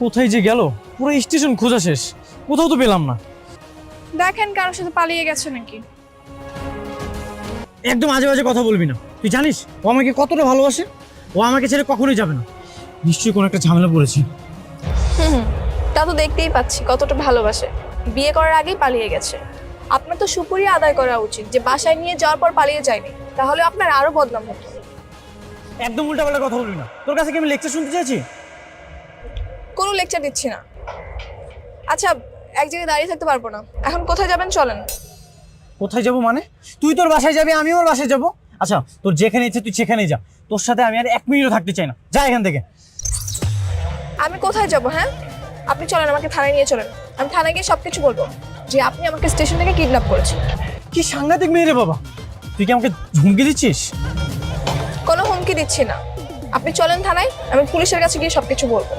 কোথায় যে গেল? পুরো স্টেশন খোঁজা শেষ, কোথাও তো পেলাম না। দেখেন কারোর সাথে পালিয়ে গেছে নাকি। একদম আজে বাজে কথা বলবি না। তুই জানিস ও আমাকে কতটা ভালোবাসে? ও আমাকে ছেড়ে কখনোই যাবে না। নিশ্চয়ই কোনো একটা ঝামেলা পড়েছি। হুম, তা তো দেখতেই পাচ্ছি কতটা ভালোবাসে। বিয়ে করার আগেই পালিয়ে গেছে। আপনার তো সুপুরিয়া আদায় করা উচিত যে বাসায় নিয়ে যাওয়ার পর পালিয়ে যায়নি, তাহলে আপনার আরো বদনাম হতো। একদম উল্টাপাল্টা কথা বলবি না। তোর কাছে কি আমি লেকচার শুনতে চাইছি? কোনো লেকচার দিচ্ছি না। আচ্ছা, এক জায়গায় দাঁড়িয়ে থাকতে পারবো না, এখন কোথায় যাবেন চলেন। কোথায় যাবো মানে? তুই তোর বাসায় যাবি, আমি ওর বাসায় যাবো। আচ্ছা, তোর যেখানে ইচ্ছে তুই সেখানেই যা। তোর সাথে আমি আর 1 মিনিটও থাকতে চাই না। যা এখান থেকে। আমি কোথায় যাব? হ্যাঁ, আপনি চলেন, আমাকে থানায় নিয়ে চলেন। আমি থানায় গিয়ে সবকিছু বলবো যে আপনি আমাকে স্টেশন থেকে কিডন্যাপ করেছেন। কি সাংঘাতিক মেয়ে রে বাবা! তুই কি আমাকে হুমকি দিচ্ছিস? কোনো হুমকি দিচ্ছি না, আপনি চলেন থানায়, আমি পুলিশের কাছে গিয়ে সবকিছু বলবো।